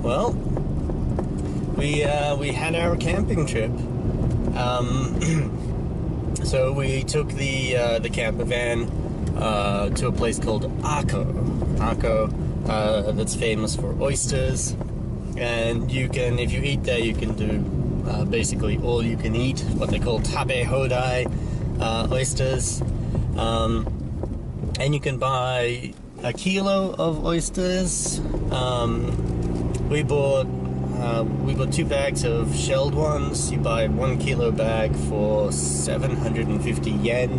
Well, we had our camping trip. So we took the camper van to a place called Arco, that's famous for oysters. And you can, if you eat there, you can do basically all you can eat, what they call tabe hodai oysters. And you can buy a kilo of oysters. We bought 2 bags of shelled ones. You buy 1 kilo bag for 750 yen,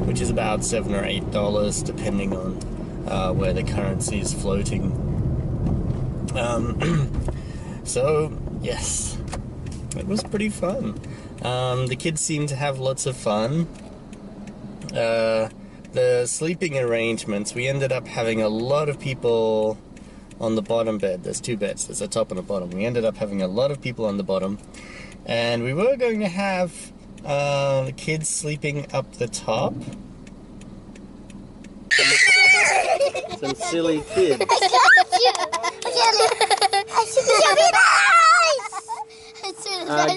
which is about $7 or $8, depending on where the currency is floating. So yes, it was pretty fun. The kids seemed to have lots of fun. The sleeping arrangements, we ended up having a lot of people on the bottom bed. There's 2 beds, there's a top and a bottom. We ended up having a lot of people on the bottom, and we were going to have the kids sleeping up the top. Some silly kids.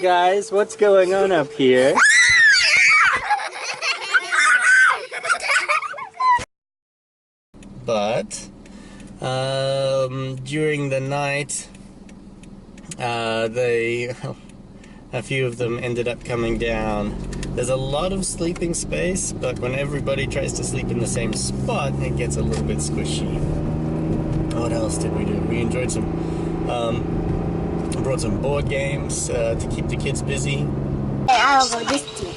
Guys, what's going on up here? But during the night, a few of them ended up coming down. There's a lot of sleeping space, but when everybody tries to sleep in the same spot, it gets a little bit squishy. What else did we do? We enjoyed some, brought some board games to keep the kids busy. I'll go this team.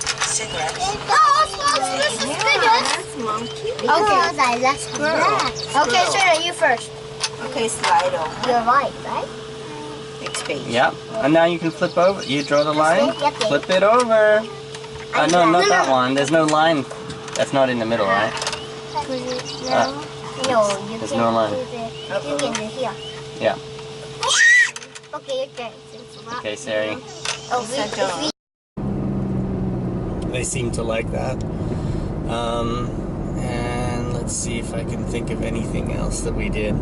Okay, let's go. Okay, Sarah, you first. Okay, slide over. You're right? Next page. Yep. And now you can flip over. You draw the line. Flip it over. No, not that one. There's no line. That's not in the middle, right? No, you there's can no line. You can do here. Yeah. Okay, okay. Okay, Sari. Oh, They seem to like that. And let's see if I can think of anything else that we did.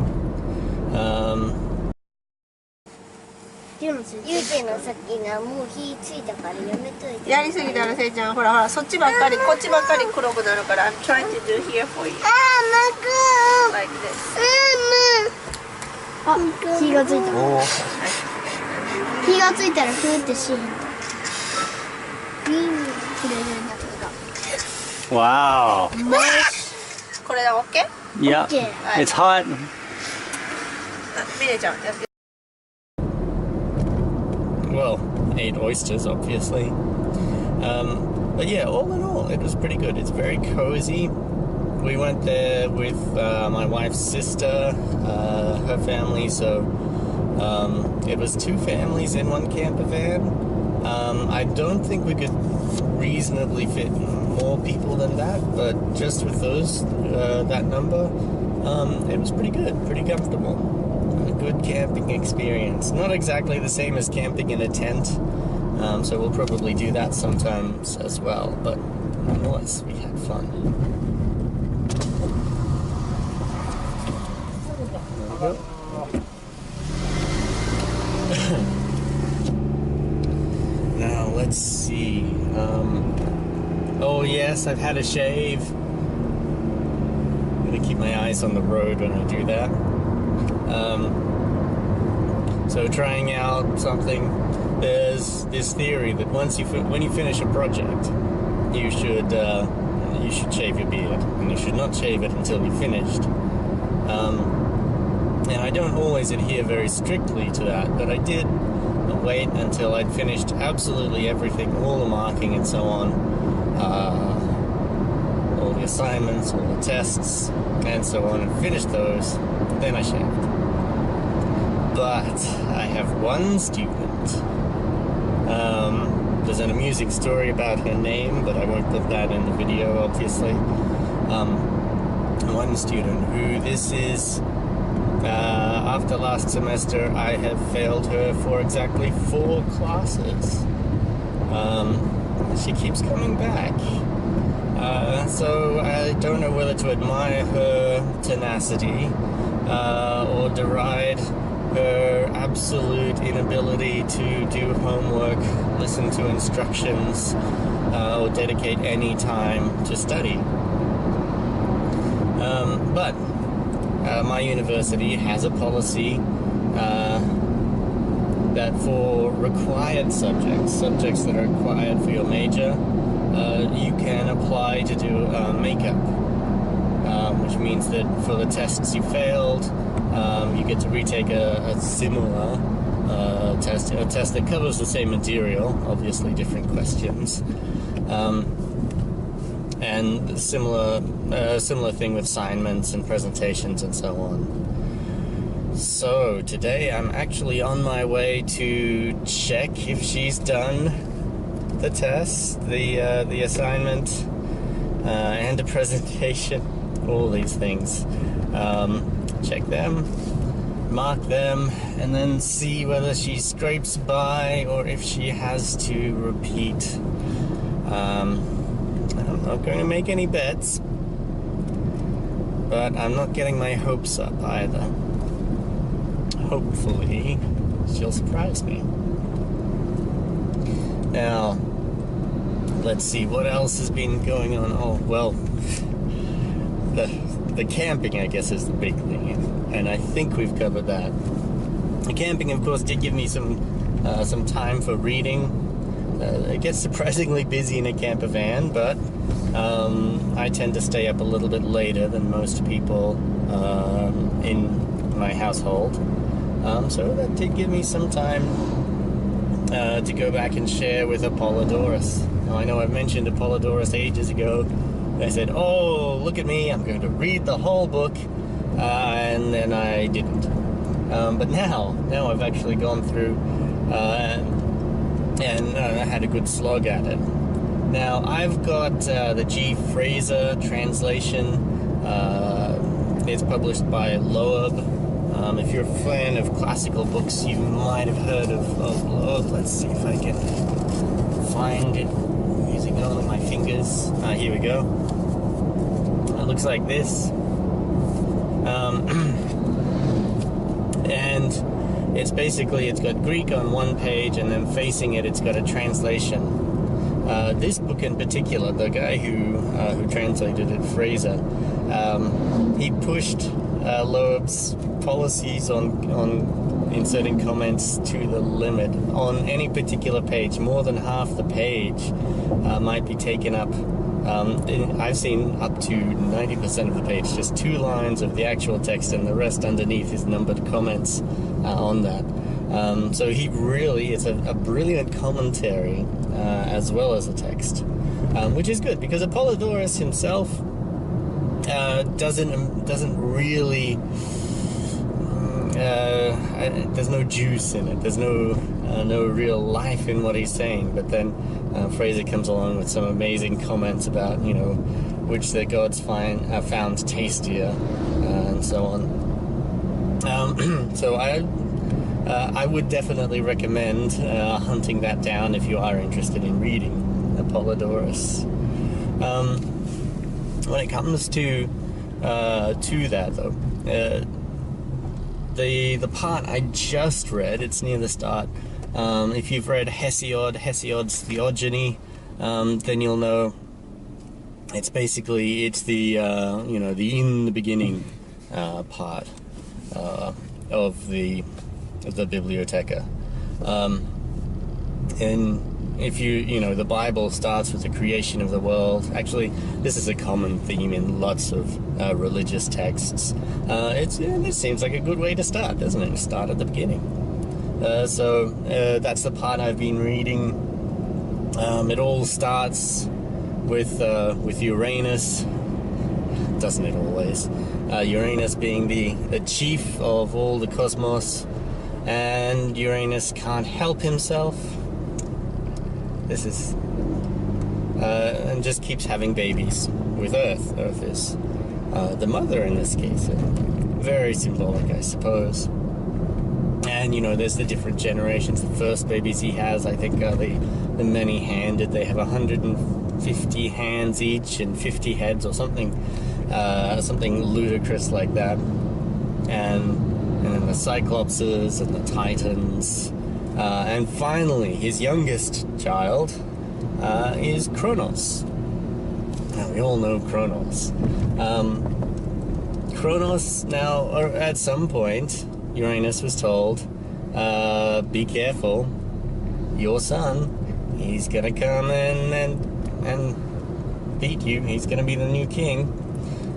ゆうてのさっきがもう火ついたからやめといて。やりすぎたらせいちゃん、ほらほら、そっちばっかり、こっちばっかり黒くなるから、I'm trying to do here for you. あー、like this. あ、火がついた。火がついたらふーってしへんと。切れるんだけど。Wow. これで OK? Yeah. It's hot. ミレちゃん、やって。Well, 8 oysters, obviously. But yeah, all in all, it was pretty good. It's very cozy. We went there with my wife's sister, her family, so it was 2 families in 1 camper van. I don't think we could reasonably fit more people than that, but just with those, that number, it was pretty good, pretty comfortable. A good camping experience. Not exactly the same as camping in a tent, so we'll probably do that sometimes as well, but nonetheless, we had fun. There we go. Now, let's see. Oh yes, I've had a shave. I'm gonna keep my eyes on the road when I do that. So trying out something. There's this theory that when you finish a project, you should shave your beard, and you should not shave it until you're finished. And I don't always adhere very strictly to that, but I did wait until I'd finished absolutely everything, all the marking and so on, all the assignments, all the tests, and so on, and finished those, then I shaved. But I have one student. There's an amusing story about her name, but I won't put that in the video, obviously. One student who this is, after last semester, I have failed her for exactly 4 classes. She keeps coming back. So I don't know whether to admire her tenacity or deride her absolute inability to do homework, listen to instructions, or dedicate any time to study. But my university has a policy that for required subjects that are required for your major, you can apply to do makeup, which means that for the tests you failed, you get to retake a similar test, a test that covers the same material, obviously different questions, and similar thing with assignments and presentations and so on. So today I'm actually on my way to check if she's done the test, the assignment, and the presentation, all these things. Check them, mark them, and then see whether she scrapes by or if she has to repeat. I'm not going to make any bets, but I'm not getting my hopes up either. Hopefully, she'll surprise me. Now, let's see what else has been going on. Oh, well, the camping, I guess, is the big thing, and I think we've covered that. The camping, of course, did give me some time for reading. It gets surprisingly busy in a camper van, but I tend to stay up a little bit later than most people in my household. So that did give me some time to go back and share with Apollodorus. Now, I know I've mentioned Apollodorus ages ago. I said, oh, look at me, I'm going to read the whole book, and then I didn't. But now I've actually gone through and had a good slog at it. Now, I've got the G. Fraser translation. It's published by Loeb. If you're a fan of classical books, you might have heard of Loeb. Let's see if I can find it using all of my fingers. Here we go. It looks like this. And it's basically, it's got Greek on one page, and then facing it, it's got a translation. This book in particular, the guy who translated it, Fraser, he pushed Loeb's policies on inserting comments to the limit. On any particular page, more than half the page might be taken up. I've seen up to 90% of the page, just 2 lines of the actual text, and the rest underneath is numbered comments on that. So he really is a brilliant commentary as well as a text, which is good because Apollodorus himself doesn't really. There's no juice in it. There's no real life in what he's saying. But then Fraser comes along with some amazing comments about which the gods found tastier and so on. So I would definitely recommend hunting that down if you are interested in reading Apollodorus. When it comes to that though. The part I just read, it's near the start. If you've read Hesiod's Theogony, then you'll know it's the the in the beginning part of the Bibliotheca. And if the Bible starts with the creation of the world. Actually, this is a common theme in lots of religious texts. This seems like a good way to start, doesn't it? Start at the beginning. So that's the part I've been reading. It all starts with Uranus, doesn't it always? Uranus being the chief of all the cosmos, and Uranus can't help himself. This is and just keeps having babies with Earth. Earth is the mother in this case. Very symbolic, I suppose. And there's the different generations. The first babies he has, I think, are the many-handed. They have 150 hands each and 50 heads or something ludicrous like that. And and then the Cyclopses and the Titans, and finally his youngest child is Kronos. Now we all know Kronos. Kronos now, or at some point, Uranus was told, be careful, your son, he's gonna come and beat you, he's gonna be the new king.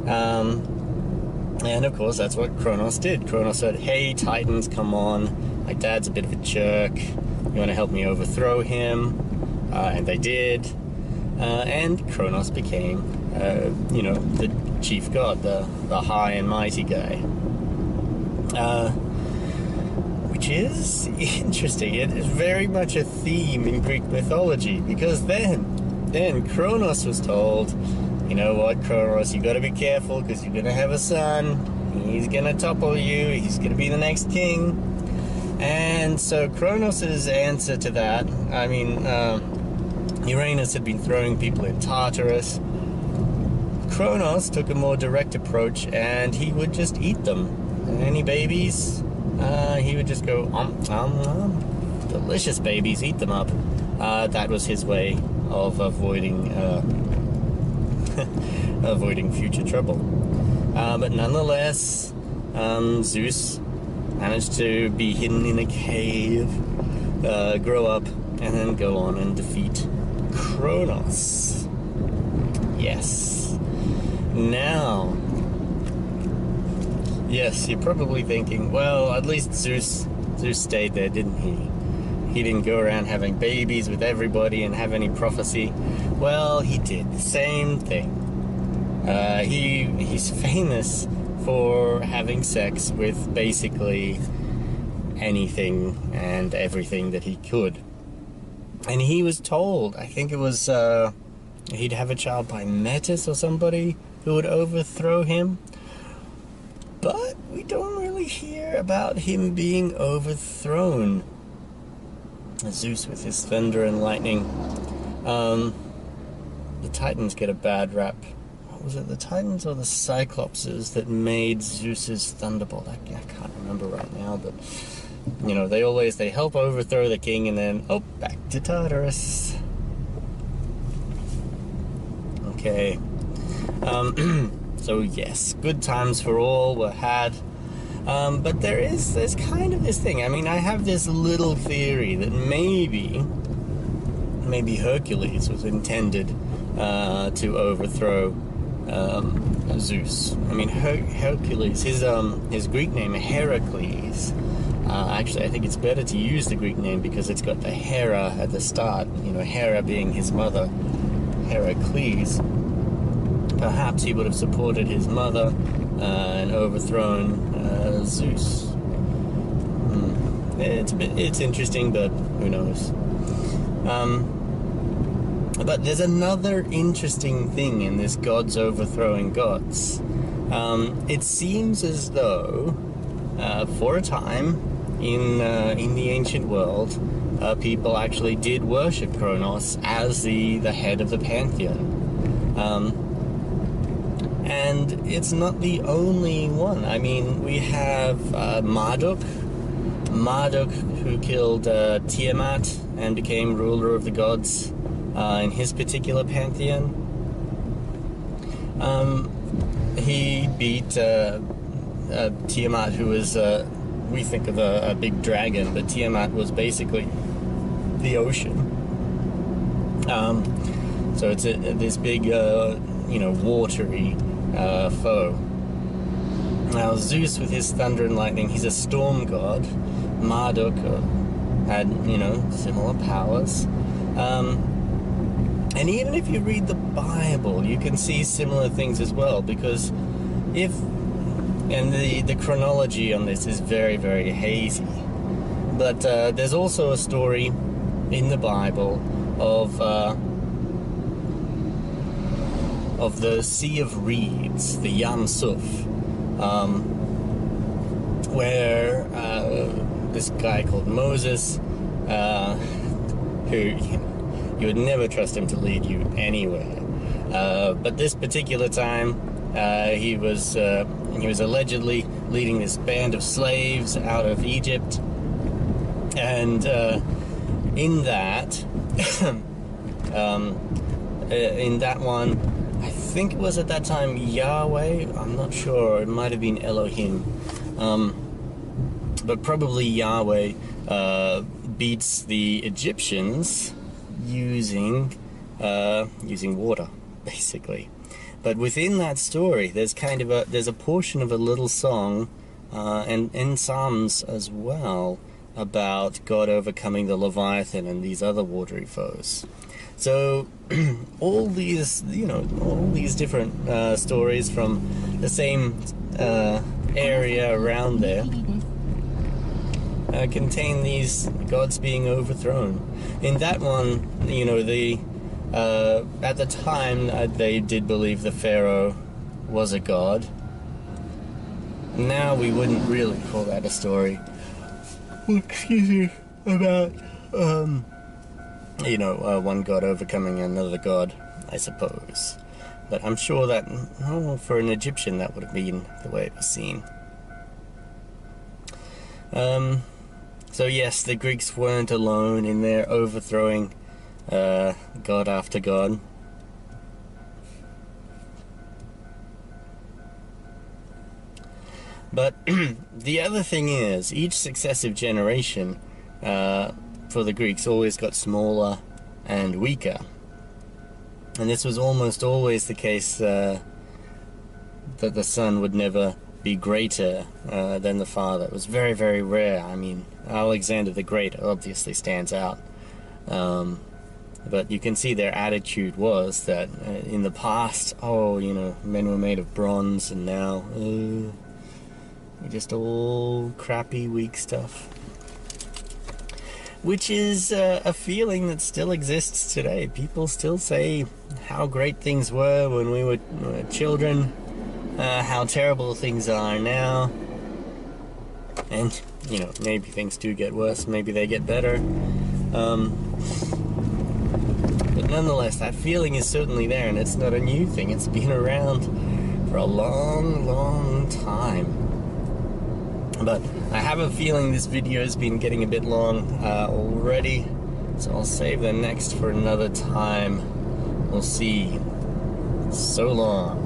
And of course that's what Kronos did. Kronos said, hey Titans, come on, my dad's a bit of a jerk, you want to help me overthrow him? And they did, and Kronos became the chief god, the high and mighty guy, which is interesting. It is very much a theme in Greek mythology, because then Kronos was told, you know what, Kronos, you got to be careful because you're gonna have a son, he's gonna topple you, he's gonna be the next king. And so Kronos's answer to that, I mean, Uranus had been throwing people in Tartarus. Kronos took a more direct approach, and he would just eat them. Any babies, he would just go, delicious babies, eat them up. That was his way of avoiding avoiding future trouble. But nonetheless, Zeus managed to be hidden in a cave, grow up, and then go on and defeat Kronos. Yes. Now, yes, you're probably thinking, well, at least Zeus stayed there, didn't he? He didn't go around having babies with everybody and have any prophecy. Well, he did the same thing. He's famous for having sex with basically anything and everything that he could. And he was told, I think it was, he'd have a child by Metis or somebody who would overthrow him. But we don't really hear about him being overthrown. Zeus with his thunder and lightning. The Titans get a bad rap. What was it, the Titans or the Cyclopses that made Zeus's thunderbolt? I can't remember right now, but you know, they help overthrow the king, and then back to Tartarus. Okay. So yes, good times for all were had. But there's kind of this thing. I mean, I have this little theory that maybe Hercules was intended to overthrow Zeus. I mean, Hercules, his Greek name, Heracles. Actually, I think it's better to use the Greek name because it's got the Hera at the start. You know, Hera being his mother, Heracles. Perhaps he would have supported his mother and overthrown Zeus. It's interesting, but who knows? But there's another interesting thing in this gods overthrowing gods. It seems as though, for a time in the ancient world, people actually did worship Kronos as the head of the pantheon. And it's not the only one. I mean, we have Marduk, who killed Tiamat and became ruler of the gods in his particular pantheon. He beat Tiamat, who was, we think of a big dragon, but Tiamat was basically the ocean. So it's this big, watery foe. Now Zeus, with his thunder and lightning, he's a storm god. Marduk had, similar powers. And even if you read the Bible, you can see similar things as well, because the chronology on this is very, very hazy. But there's also a story in the Bible of the Sea of Reeds, the Yam Suf, where this guy called Moses, who you would never trust him to lead you anywhere, but this particular time he was and he was allegedly leading this band of slaves out of Egypt. And in that, in that one, I think it was at that time Yahweh. I'm not sure. It might have been Elohim, but probably Yahweh beats the Egyptians using water, basically. But within that story, there's a portion of a little song, and in Psalms as well, about God overcoming the Leviathan and these other watery foes. So all these different stories from the same area around there contain these gods being overthrown. In that one, at the time they did believe the Pharaoh was a god. Now we wouldn't really call that a story. Excuse me, about one god overcoming another god, I suppose. But I'm sure that for an Egyptian that would have been the way it was seen. So yes, the Greeks weren't alone in their overthrowing god after god. But the other thing is, each successive generation for the Greeks always got smaller and weaker. And this was almost always the case, that the son would never be greater than the father. It was very, very rare. I mean, Alexander the Great obviously stands out. But you can see their attitude was that in the past, men were made of bronze, and now just all crappy, weak stuff. Which is a feeling that still exists today. People still say how great things were when we were children, how terrible things are now. And, maybe things do get worse, maybe they get better. But nonetheless, that feeling is certainly there, and it's not a new thing. It's been around for a long, long time. But I have a feeling this video has been getting a bit long already, so I'll save the next for another time. We'll see. So long.